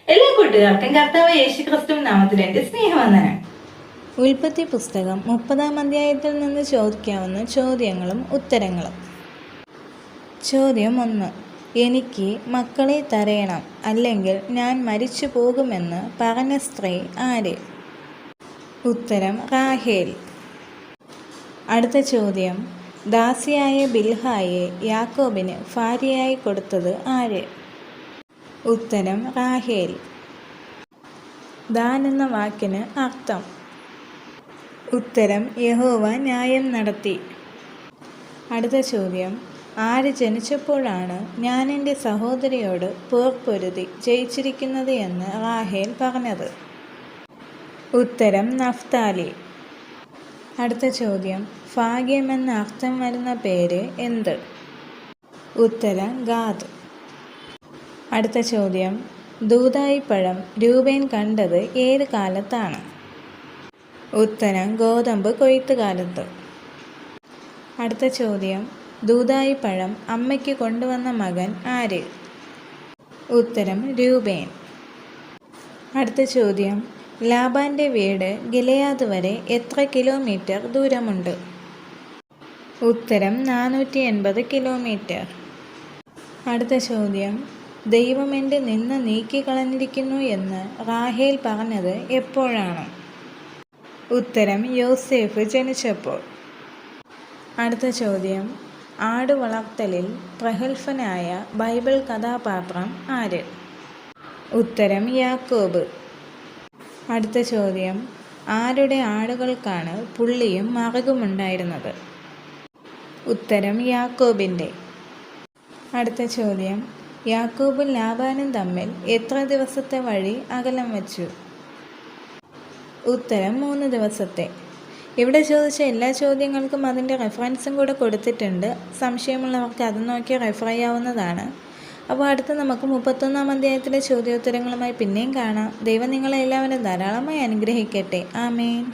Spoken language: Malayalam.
എല്ലാ കൂട്ടുകാർക്കും കർത്താവ് യേശുക്രിസ്തു നാമത്തിൽ എന്റെ സ്നേഹവന്ദനം. ഉൽപ്പത്തി പുസ്തകം 30-ാം അധ്യായത്തിൽ നിന്ന് ചോദിക്കാവുന്ന ചോദ്യങ്ങളും ഉത്തരങ്ങളും. ചോദ്യം 1. എനിക്ക് മക്കളെ തരയണം, അല്ലെങ്കിൽ ഞാൻ മരിച്ചു പോകുമെന്ന് പറഞ്ഞ സ്ത്രീ ആര്? ഉത്തരം റാഹേൽ. അടുത്ത ചോദ്യം. ദാസിയായ ബിൽഹായെ യാക്കോബിന് ഭാര്യയായി കൊടുത്തത് ആര്? ഉത്തരം റാഹേൽ. ദാൻ എന്ന വാക്കിന് അർത്ഥം. ഉത്തരം യഹോവ ന്യായം നടത്തി. അടുത്ത ചോദ്യം. ആര് ജനിച്ചപ്പോഴാണ് ഞാൻ എൻ്റെ സഹോദരിയോട് പോർപ്പൊരുതി ജയിച്ചിരിക്കുന്നത് എന്ന് റാഹേൽ പറഞ്ഞത്? ഉത്തരം നഫ്താലി. അടുത്ത ചോദ്യം. ഭാഗ്യം എന്ന അർത്ഥം വരുന്ന പേര് എന്ത്? ഉത്തരം ഗാദ്. അടുത്ത ചോദ്യം. ദൂദായിപ്പഴം രൂപേൻ കണ്ടത് ഏത് കാലത്താണ്? ഉത്തരം ഗോതമ്പ് കൊയ്ത്ത് കാലത്ത്. അടുത്ത ചോദ്യം. ദൂദായിപ്പഴം അമ്മയ്ക്ക് കൊണ്ടുവന്ന മകൻ ആര്? ഉത്തരം രൂബേൻ. അടുത്ത ചോദ്യം. ലാബാന്റെ വീട് ഗിലെയാദ് വരെ എത്ര കിലോമീറ്റർ ദൂരമുണ്ട്? ഉത്തരം 480 കിലോമീറ്റർ. അടുത്ത ചോദ്യം. ദൈവം എൻ്റെ നിന്ന നീക്കിക്കളഞ്ഞിരിക്കുന്നു എന്ന് റാഹേൽ പറഞ്ഞത് എപ്പോഴാണ്? ഉത്തരം യോസേഫ് ജനിച്ചപ്പോൾ. അടുത്ത ചോദ്യം. ആട് വളർത്തലിൽ പ്രഗത്ഭനായ ബൈബിൾ കഥാപാത്രം ആര്? ഉത്തരം യാക്കോബ്. അടുത്ത ചോദ്യം. ആരുടെ ആടുകൾക്കാണ് പുള്ളിയും മറുകുമുണ്ടായിരുന്നത്? ഉത്തരം യാക്കോബിൻ്റെ. അടുത്ത ചോദ്യം. യാക്കോബും ലാബാനും തമ്മിൽ എത്ര ദിവസത്തെ വഴി അകലം വച്ചു? ഉത്തരം 3 ദിവസത്തെ. ഇവിടെ ചോദിച്ച എല്ലാ ചോദ്യങ്ങൾക്കും അതിൻ്റെ റെഫറൻസും കൂടെ കൊടുത്തിട്ടുണ്ട്. സംശയമുള്ളവർക്ക് അത് നോക്കി റെഫർ ചെയ്യാവുന്നതാണ്. അപ്പോൾ അടുത്ത് നമുക്ക് 31-ാം അധ്യായത്തിലെ ചോദ്യോത്തരങ്ങളുമായി പിന്നെയും കാണാം. ദൈവം നിങ്ങളെ എല്ലാവരും ധാരാളമായി അനുഗ്രഹിക്കട്ടെ. ആമേൻ.